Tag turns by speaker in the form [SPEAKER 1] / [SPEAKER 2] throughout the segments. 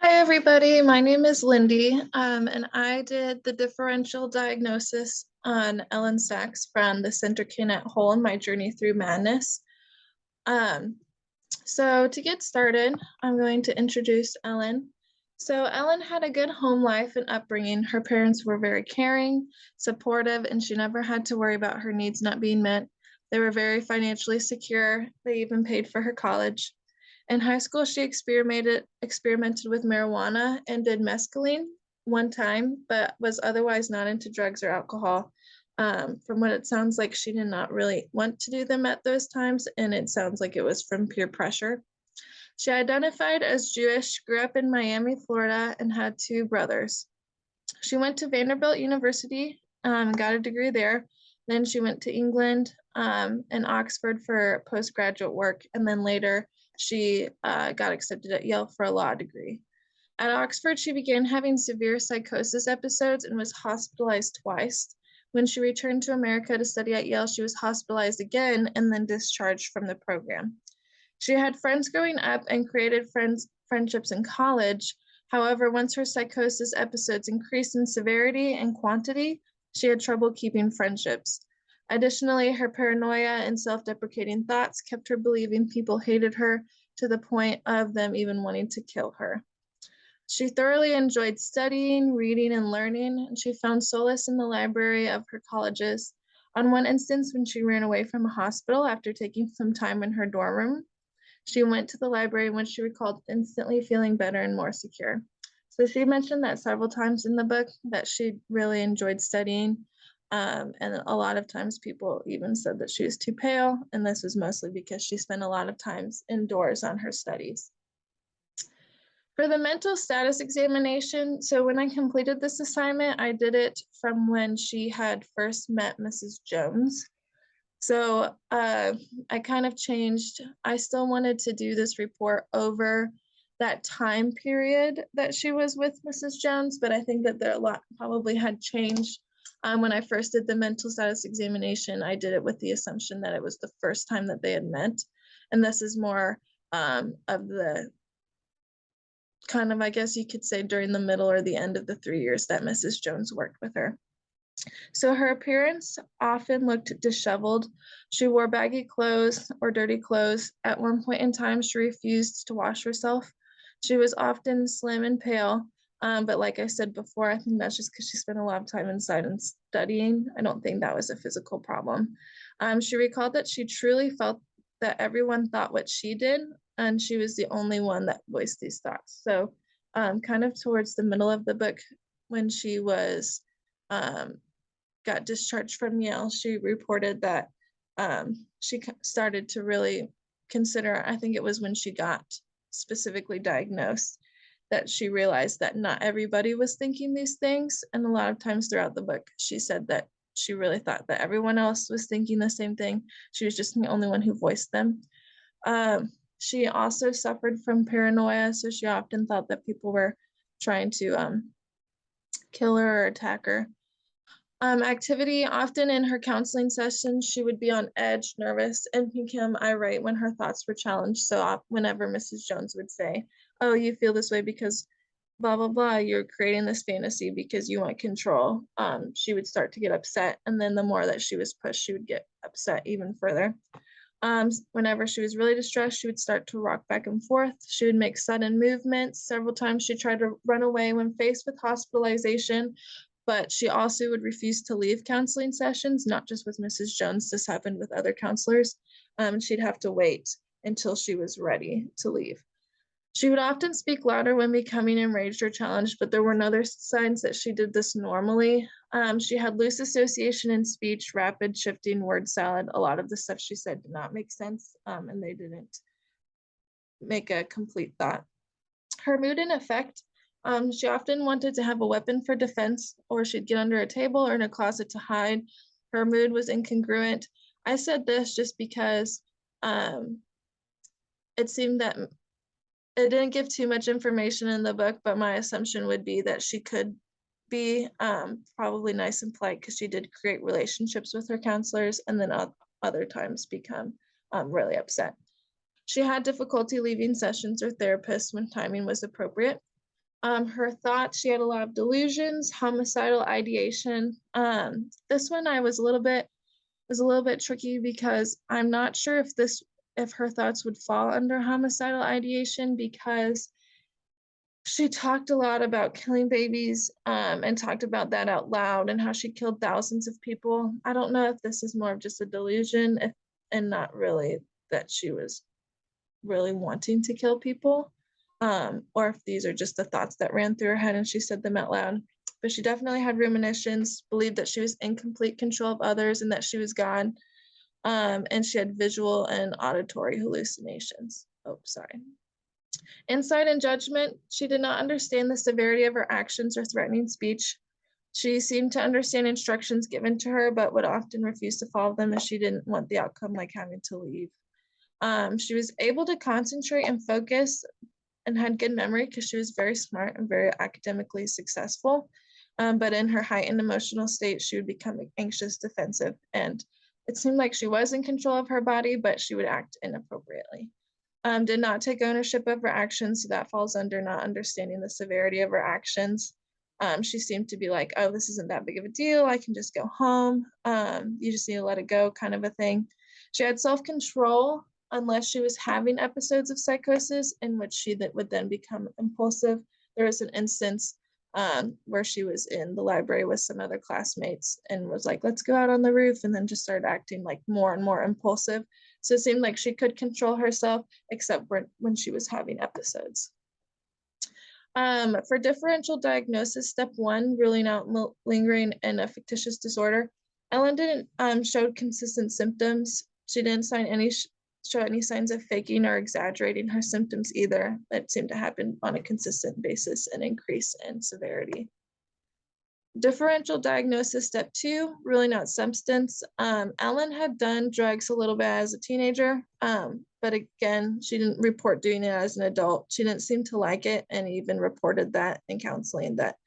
[SPEAKER 1] Hi, everybody. My name is Lindy, and I did the differential diagnosis on Ellen Sachs from the Center Kinet Whole in my journey through madness. So to get started, I'm going to introduce Ellen. So Ellen had a good home life and upbringing. Her parents were very caring, supportive, and she never had to worry about her needs not being met. They were very financially secure. They even paid for her college. In high school, she experimented with marijuana and did mescaline one time, but was otherwise not into drugs or alcohol. From what it sounds like, she did not really want to do them at those times, and it sounds like it was from peer pressure. She identified as Jewish, grew up in Miami, Florida, and had two brothers. She went to Vanderbilt University, got a degree there. Then she went to England and Oxford for postgraduate work, and then later she got accepted at Yale for a law degree. At Oxford, she began having severe psychosis episodes and was hospitalized twice. When she returned to America to study at Yale, she was hospitalized again and then discharged from the program. She had friends growing up and created friendships in college. However, once her psychosis episodes increased in severity and quantity, she had trouble keeping friendships. Additionally, her paranoia and self-deprecating thoughts kept her believing people hated her to the point of them even wanting to kill her. She thoroughly enjoyed studying, reading, and learning, and she found solace in the library of her colleges. On one instance, when she ran away from a hospital after taking some time in her dorm room, she went to the library when she recalled instantly feeling better and more secure. So she mentioned that several times in the book that she really enjoyed studying. And a lot of times people even said that she was too pale, and this was mostly because she spent a lot of times indoors on her studies. For the mental status examination, so when I completed this assignment, I did it from when she had first met Mrs. Jones. So I kind of changed. I still wanted to do this report over that time period that she was with Mrs. Jones, but I think that there a lot probably had changed. When I first did the mental status examination, I did it with the assumption that it was the first time that they had met. And this is more of the kind of, I guess you could say, during the middle or the end of the 3 years that Mrs. Jones worked with her. So her appearance often looked disheveled. She wore baggy clothes or dirty clothes. At one point in time, she refused to wash herself. She was often slim and pale, but like I said before, I think that's just because she spent a lot of time inside and studying. I don't think that was a physical problem. She recalled that she truly felt that everyone thought what she did, and she was the only one that voiced these thoughts. So kind of towards the middle of the book, when she was got discharged from Yale, she reported that she started to really consider, I think it was when she got specifically diagnosed, that she realized that not everybody was thinking these things. And a lot of times throughout the book, she said that she really thought that everyone else was thinking the same thing. She was just the only one who voiced them. She also suffered from paranoia, so she often thought that people were trying to kill her or attack her. Activity, often in her counseling sessions, she would be on edge, nervous, and become irate when her thoughts were challenged. So whenever Mrs. Jones would say, oh, you feel this way because blah, blah, blah, you're creating this fantasy because you want control, she would start to get upset. And then the more that she was pushed, she would get upset even further. Whenever she was really distressed, she would start to rock back and forth. She would make sudden movements. Several times she tried to run away when faced with hospitalization, but she also would refuse to leave counseling sessions, not just with Mrs. Jones. This happened with other counselors. She'd have to wait until she was ready to leave. She would often speak louder when becoming enraged or challenged, but there were no other signs that she did this normally. She had loose association in speech, rapid shifting, word salad. A lot of the stuff she said did not make sense, and they didn't make a complete thought. Her mood and affect, she often wanted to have a weapon for defense, or she'd get under a table or in a closet to hide. Her mood was incongruent. I said this just because it seemed that it didn't give too much information in the book, but my assumption would be that she could be probably nice and polite because she did create relationships with her counselors, and then other times become really upset. She had difficulty leaving sessions or therapists when timing was appropriate. Her thoughts, she had a lot of delusions, homicidal ideation. This one I was a little bit tricky because I'm not sure if her thoughts would fall under homicidal ideation because she talked a lot about killing babies, and talked about that out loud and how she killed thousands of people. I don't know if this is more of just a delusion and not really that she was really wanting to kill people, or if these are just the thoughts that ran through her head and she said them out loud. But she definitely had ruminations, believed that she was in complete control of others and that she was God. And she had visual and auditory hallucinations. Oh, sorry. Insight and judgment, she did not understand the severity of her actions or threatening speech. She seemed to understand instructions given to her, but would often refuse to follow them as she didn't want the outcome, like having to leave. She was able to concentrate and focus and had good memory because she was very smart and very academically successful. But in her heightened emotional state, she would become anxious, defensive, and it seemed like she was in control of her body, but she would act inappropriately. Did not take ownership of her actions, so that falls under not understanding the severity of her actions. She seemed to be like, oh, this isn't that big of a deal. I can just go home. You just need to let it go, kind of a thing. She had self-control unless she was having episodes of psychosis in which she would then become impulsive. There was an instance where she was in the library with some other classmates and was like, let's go out on the roof, and then just started acting like more and more impulsive. So it seemed like she could control herself, except when she was having episodes. For differential diagnosis, step 1, ruling out lingering and a fictitious disorder, Ellen didn't show consistent symptoms. She didn't show any signs of faking or exaggerating her symptoms either. That seemed to happen on a consistent basis and increase in severity. Differential diagnosis, step 2, ruling out substance. Ellen had done drugs a little bit as a teenager, but again, she didn't report doing it as an adult. She didn't seem to like it and even reported that in counseling that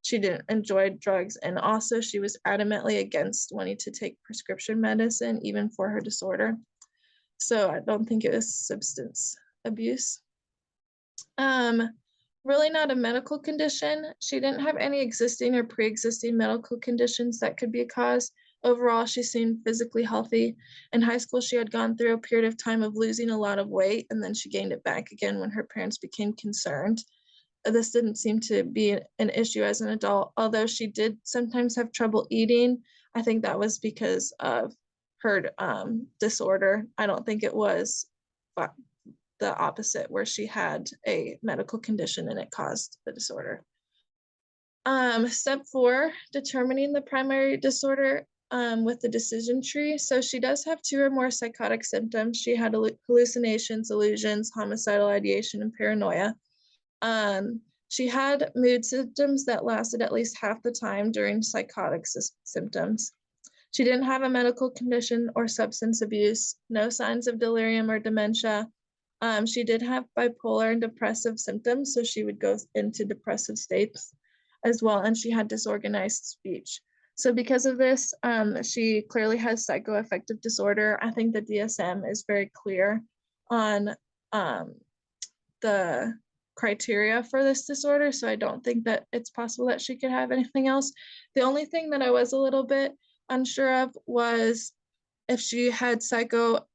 [SPEAKER 1] she didn't enjoy drugs. And also she was adamantly against wanting to take prescription medicine, even for her disorder. So I don't think it was substance abuse. Really not a medical condition. She didn't have any existing or pre-existing medical conditions that could be a cause. Overall, she seemed physically healthy. In high school, she had gone through a period of time of losing a lot of weight, and then she gained it back again when her parents became concerned. This didn't seem to be an issue as an adult, although she did sometimes have trouble eating. I think that was because of her disorder. I don't think it was the opposite, where she had a medical condition and it caused the disorder. Step 4, determining the primary disorder with the decision tree. So she does have 2 or more psychotic symptoms. She had hallucinations, illusions, homicidal ideation, and paranoia. She had mood symptoms that lasted at least half the time during psychotic symptoms. She didn't have a medical condition or substance abuse, no signs of delirium or dementia. She did have bipolar and depressive symptoms, so she would go into depressive states as well, and she had disorganized speech. So because of this, she clearly has psychoaffective disorder. I think the DSM is very clear on the criteria for this disorder, so I don't think that it's possible that she could have anything else. The only thing that I was a little bit unsure of was if she had psycho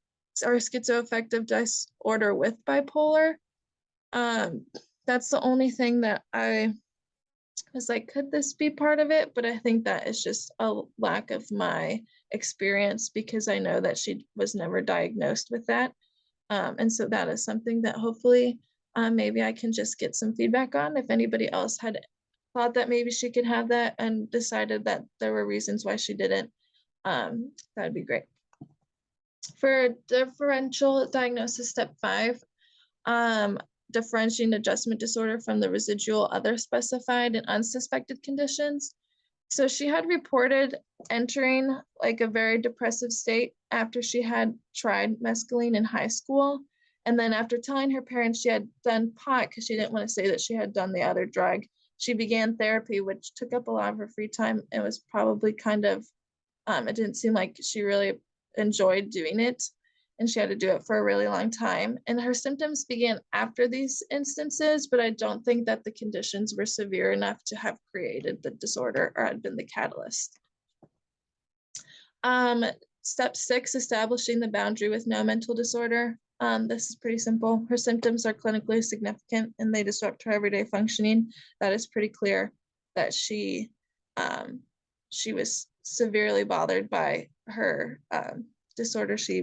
[SPEAKER 1] or schizoaffective disorder with bipolar. That's the only thing that I was like, could this be part of it? But I think that is just a lack of my experience because I know that she was never diagnosed with that. And so that is something that hopefully maybe I can just get some feedback on. If anybody else had thought that maybe she could have that and decided that there were reasons why she didn't, that'd be great. For differential diagnosis, step 5, differentiating adjustment disorder from the residual other specified and unsuspected conditions. So she had reported entering like a very depressive state after she had tried mescaline in high school. And then after telling her parents she had done pot because she didn't want to say that she had done the other drug, she began therapy, which took up a lot of her free time. It was probably kind of, it didn't seem like she really enjoyed doing it. and she had to do it for a really long time. And her symptoms began after these instances, but I don't think that the conditions were severe enough to have created the disorder or had been the catalyst. Step 6, establishing the boundary with no mental disorder. This is pretty simple. Her symptoms are clinically significant and they disrupt her everyday functioning. That is pretty clear that she was severely bothered by her disorder. She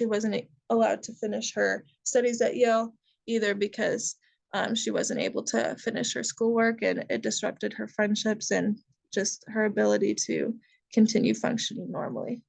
[SPEAKER 1] wasn't allowed to finish her studies at Yale, either because she wasn't able to finish her schoolwork and it disrupted her friendships and just her ability to continue functioning normally.